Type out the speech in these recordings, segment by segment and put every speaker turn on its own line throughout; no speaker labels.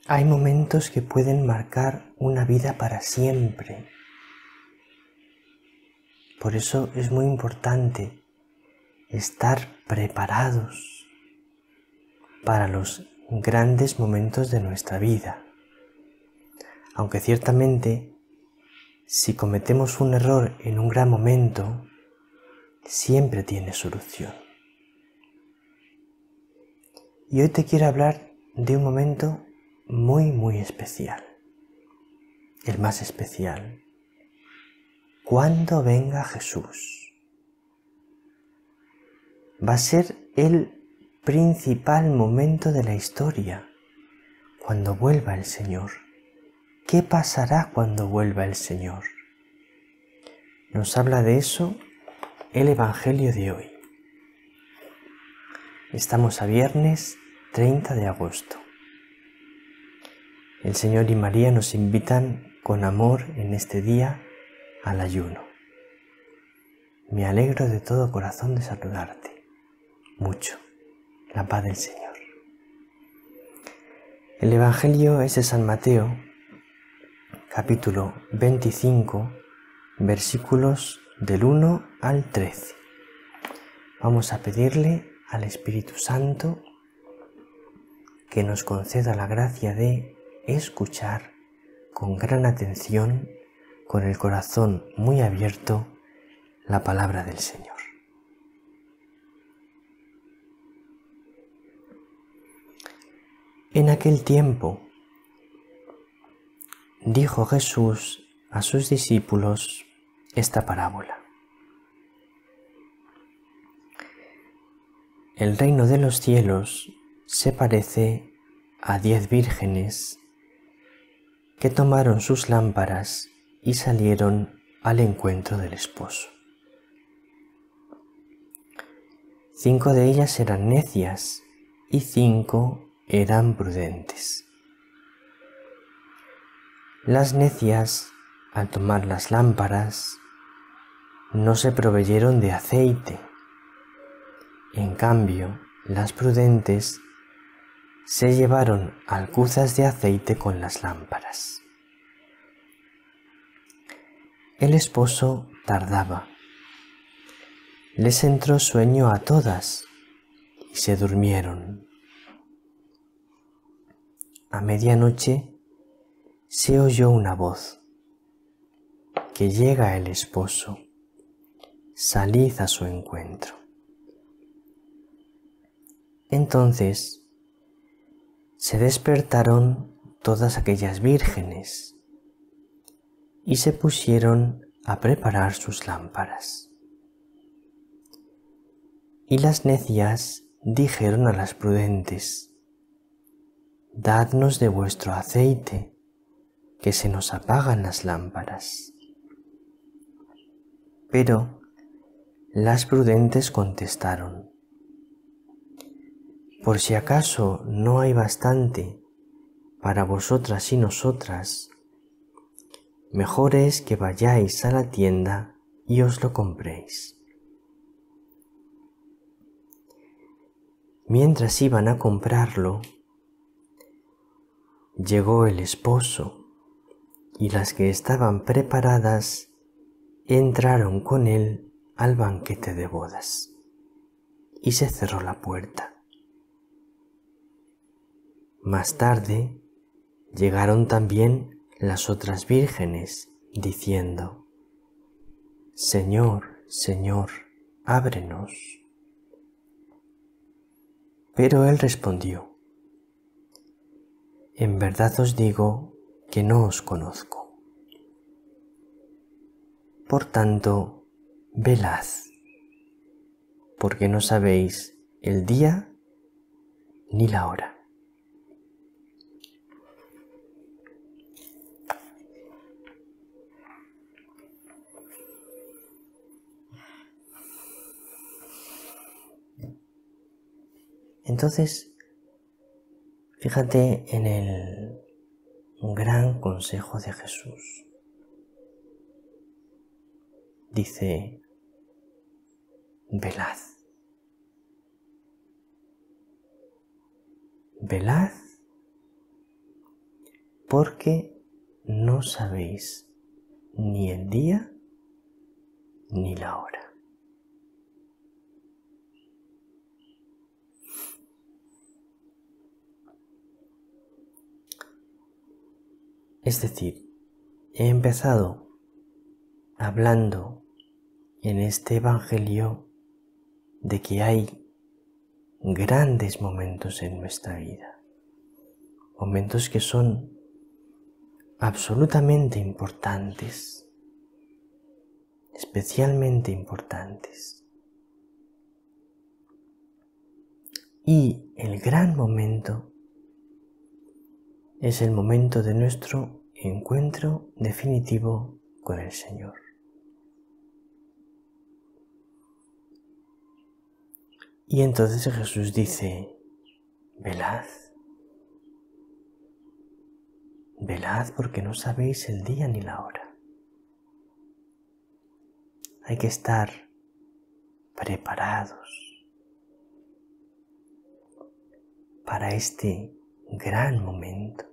Hay momentos que pueden marcar una vida para siempre. Por eso es muy importante estar preparados para los grandes momentos de nuestra vida. Aunque ciertamente, si cometemos un error en un gran momento, siempre tiene solución. Y hoy te quiero hablar de un momento muy especial, el más especial. Cuando venga Jesús. Va a ser el principal momento de la historia, cuando vuelva el Señor. ¿Qué pasará cuando vuelva el Señor? Nos habla de eso el Evangelio de hoy. Estamos a viernes 30 de agosto. El Señor y María nos invitan con amor en este día al ayuno. Me alegro de todo corazón de saludarte. Mucho. La paz del Señor. El Evangelio es de San Mateo, capítulo 25, versículos del 1 al 13. Vamos a pedirle al Espíritu Santo que nos conceda la gracia de escuchar con gran atención, con el corazón muy abierto, la palabra del Señor. En aquel tiempo, dijo Jesús a sus discípulos esta parábola. El reino de los cielos se parece a 10 vírgenes que tomaron sus lámparas y salieron al encuentro del esposo. 5 de ellas eran necias y 5 eran prudentes. Las necias, al tomar las lámparas, no se proveyeron de aceite. En cambio, las prudentes se llevaron alcuzas de aceite con las lámparas. El esposo tardaba. Les entró sueño a todas y se durmieron. A medianoche se oyó una voz: que llega el esposo, salid a su encuentro. Entonces se despertaron todas aquellas vírgenes y se pusieron a preparar sus lámparas. Y las necias dijeron a las prudentes: dadnos de vuestro aceite, que se nos apagan las lámparas. Pero las prudentes contestaron: por si acaso no hay bastante para vosotras y nosotras, mejor es que vayáis a la tienda y os lo compréis. Mientras iban a comprarlo, llegó el esposo, y las que estaban preparadas entraron con él al banquete de bodas, y se cerró la puerta. Más tarde llegaron también las otras vírgenes, diciendo: Señor, Señor, ábrenos. Pero él respondió: en verdad os digo que no os conozco. Por tanto, velad, porque no sabéis el día ni la hora. Entonces, fíjate en el gran consejo de Jesús. Dice: velad. Velad porque no sabéis ni el día ni la hora. Es decir, he empezado hablando en este Evangelio de que hay grandes momentos en nuestra vida, momentos que son absolutamente importantes, especialmente importantes. Y el gran momento es el momento de nuestro encuentro definitivo con el Señor. Y entonces Jesús dice, velad, velad porque no sabéis el día ni la hora. Hay que estar preparados para este gran momento,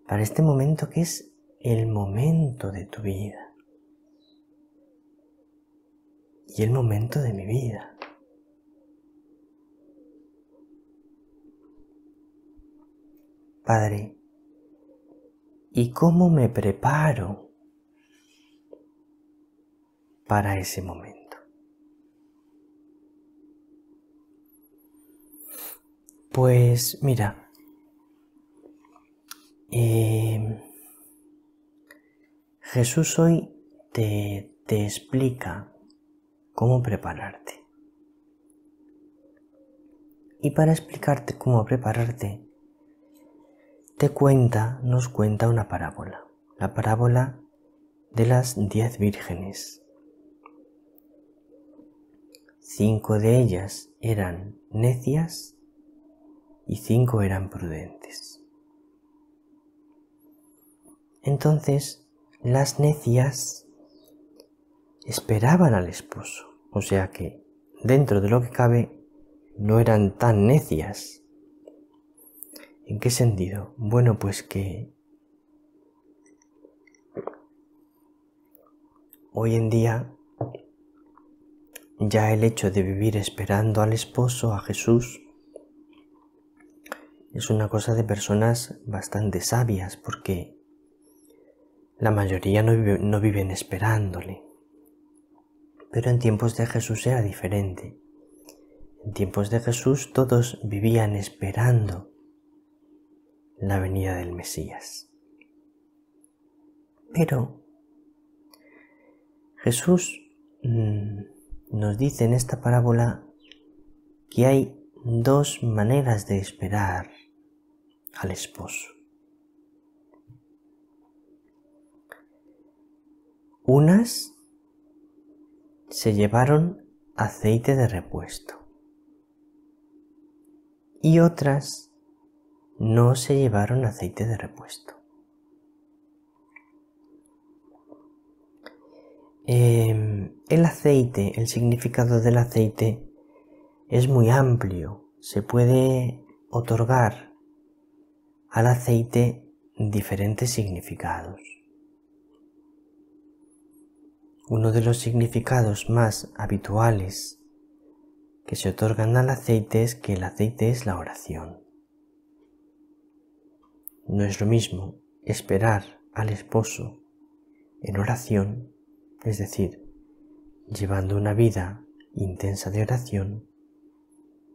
para este momento que es el momento de tu vida y el momento de mi vida. Padre, ¿y cómo me preparo para ese momento? Pues mira, Jesús hoy te explica cómo prepararte. Y para explicarte cómo prepararte, nos cuenta una parábola, la parábola de las 10 vírgenes. 5 de ellas eran necias y 5 eran prudentes. Entonces, las necias esperaban al esposo, o sea que, dentro de lo que cabe, no eran tan necias. ¿En qué sentido? Bueno, pues que hoy en día ya el hecho de vivir esperando al esposo, a Jesús, es una cosa de personas bastante sabias, porque la mayoría no viven esperándole. Pero en tiempos de Jesús era diferente. En tiempos de Jesús todos vivían esperando la venida del Mesías. Pero Jesús nos dice en esta parábola que hay 2 maneras de esperar al esposo. Unas se llevaron aceite de repuesto y otras no se llevaron aceite de repuesto. El aceite, el significado del aceite es muy amplio. Se puede otorgar al aceite diferentes significados. Uno de los significados más habituales que se otorgan al aceite es que el aceite es la oración. No es lo mismo esperar al esposo en oración, es decir, llevando una vida intensa de oración,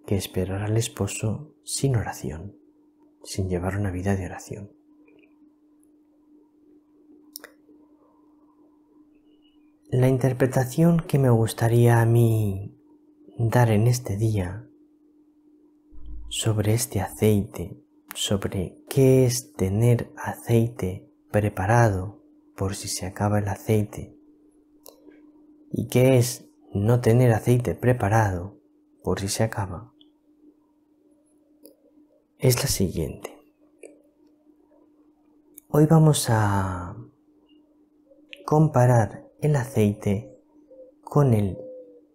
que esperar al esposo sin oración, sin llevar una vida de oración. La interpretación que me gustaría a mí dar en este día sobre este aceite, sobre qué es tener aceite preparado por si se acaba el aceite y qué es no tener aceite preparado por si se acaba, es la siguiente. Hoy vamos a comparar el aceite con el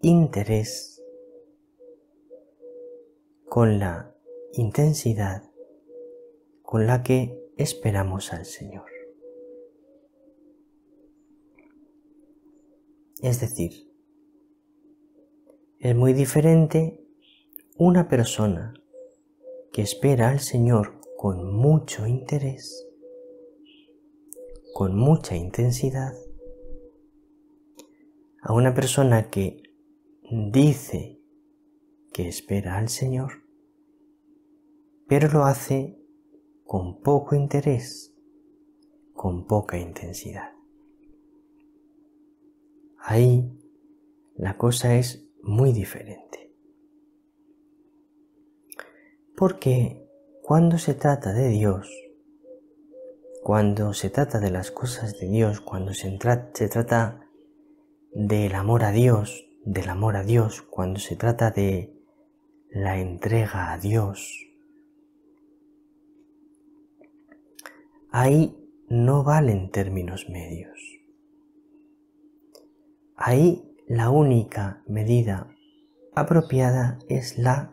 interés, con la intensidad con la que esperamos al Señor. Es decir, es muy diferente una persona que espera al Señor con mucho interés, con mucha intensidad, a una persona que dice que espera al Señor, pero lo hace con poco interés, con poca intensidad. Ahí la cosa es muy diferente. Porque cuando se trata de Dios, cuando se trata de las cosas de Dios, cuando se trata del amor a Dios, cuando se trata de la entrega a Dios, ahí no valen términos medios. Ahí la única medida apropiada es la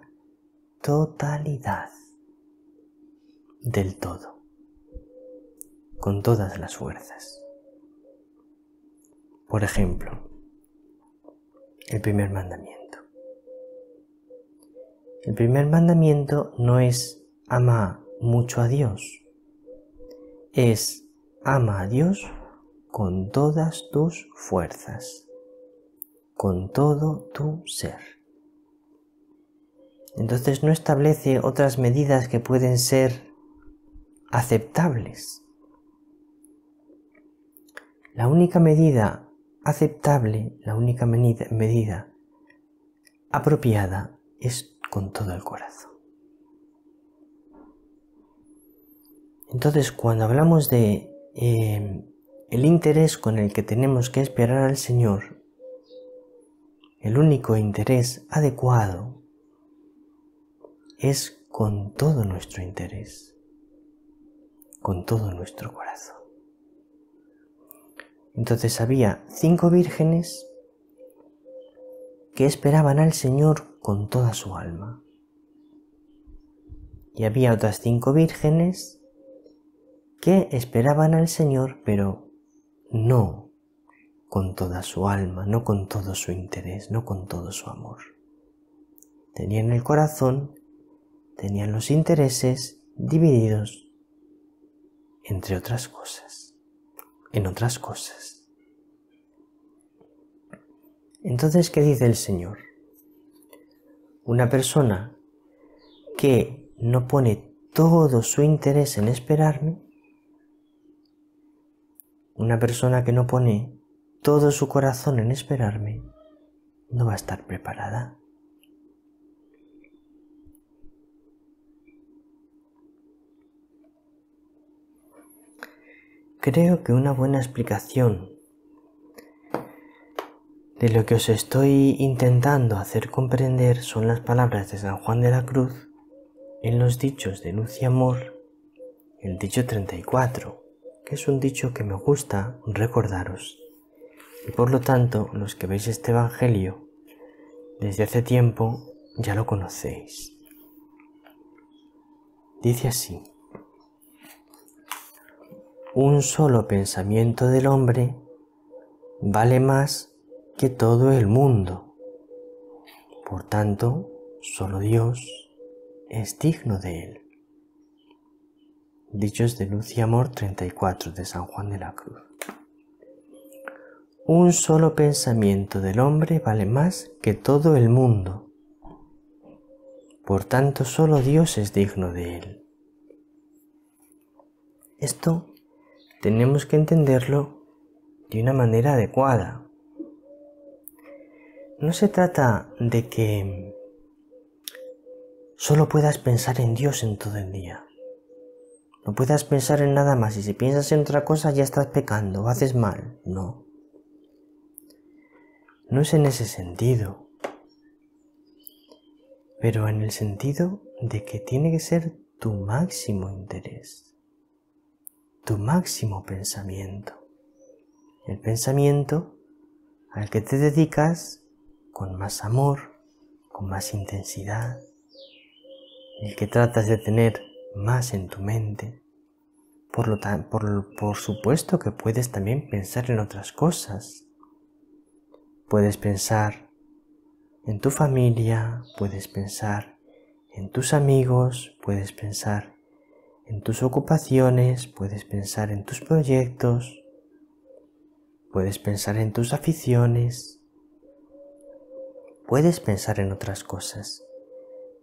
totalidad del todo, con todas las fuerzas. Por ejemplo, el primer mandamiento. El primer mandamiento no es ama mucho a Dios, es ama a Dios con todas tus fuerzas, con todo tu ser. Entonces no establece otras medidas que pueden ser aceptables. La única medida aceptable, la única medida apropiada es con todo el corazón. Entonces, cuando hablamos de el interés con el que tenemos que esperar al Señor, el único interés adecuado es con todo nuestro interés, con todo nuestro corazón. Entonces había 5 vírgenes que esperaban al Señor con toda su alma. Y había otras 5 vírgenes que esperaban al Señor, pero no con toda su alma, no con todo su interés, no con todo su amor. Tenían el corazón, tenían los intereses divididos entre otras cosas, en otras cosas. Entonces, ¿qué dice el Señor? Una persona que no pone todo su interés en esperarme, una persona que no pone todo su corazón en esperarme, no va a estar preparada. Creo que una buena explicación de lo que os estoy intentando hacer comprender son las palabras de San Juan de la Cruz en los dichos de Luz y Amor, el dicho 34, que es un dicho que me gusta recordaros. Y por lo tanto, los que veis este Evangelio desde hace tiempo ya lo conocéis. Dice así: un solo pensamiento del hombre vale más que todo el mundo. Por tanto, solo Dios es digno de él. Dichos de Luz y Amor 34 de San Juan de la Cruz. Un solo pensamiento del hombre vale más que todo el mundo. Por tanto, solo Dios es digno de él. Esto tenemos que entenderlo de una manera adecuada. No se trata de que solo puedas pensar en Dios en todo el día. No puedas pensar en nada más, y si piensas en otra cosa ya estás pecando o haces mal. No. No es en ese sentido, pero en el sentido de que tiene que ser tu máximo interés, tu máximo pensamiento, el pensamiento al que te dedicas con más amor, con más intensidad, el que tratas de tener más en tu mente. Por supuesto que puedes también pensar en otras cosas. Puedes pensar en tu familia, puedes pensar en tus amigos, puedes pensar en tus ocupaciones, puedes pensar en tus proyectos, puedes pensar en tus aficiones, puedes pensar en otras cosas,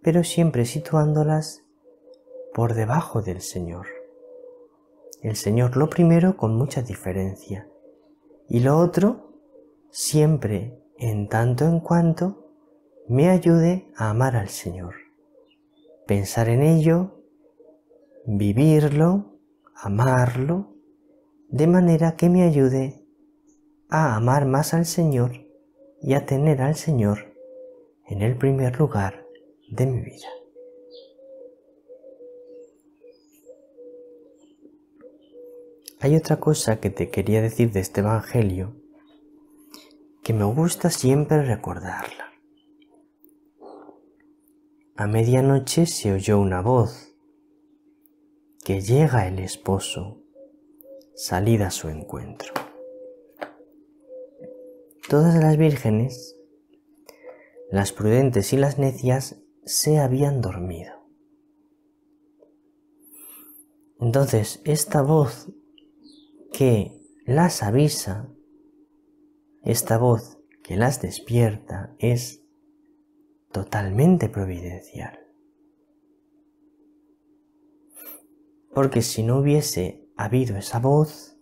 pero siempre situándolas por debajo del Señor. El Señor lo primero con mucha diferencia y lo otro siempre en tanto en cuanto me ayude a amar al Señor. Pensar en ello, vivirlo, amarlo, de manera que me ayude a amar más al Señor y a tener al Señor en el primer lugar de mi vida. Hay otra cosa que te quería decir de este Evangelio que me gusta siempre recordarla. A medianoche se oyó una voz, que llega el esposo, salid a su encuentro. Todas las vírgenes, las prudentes y las necias, se habían dormido. Entonces, esta voz que las avisa, esta voz que las despierta, es totalmente providencial. Porque si no hubiese habido esa voz,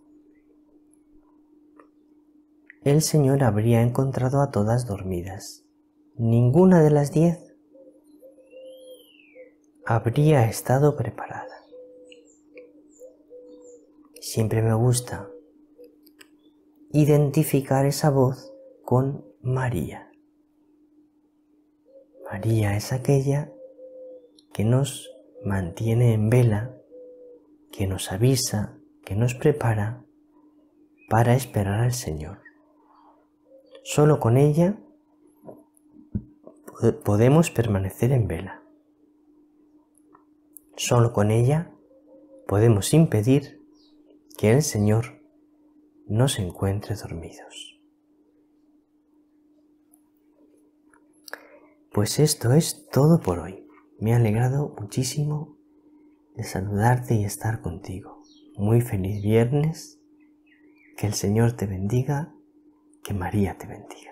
el Señor habría encontrado a todas dormidas. Ninguna de las 10 habría estado preparada. Siempre me gusta identificar esa voz con María. María es aquella que nos mantiene en vela, que nos avisa, que nos prepara para esperar al Señor. Solo con ella podemos permanecer en vela. Solo con ella podemos impedir que el Señor nos encuentre dormidos. Pues esto es todo por hoy. Me ha alegrado muchísimo de saludarte y estar contigo. Muy feliz viernes. Que el Señor te bendiga. Que María te bendiga.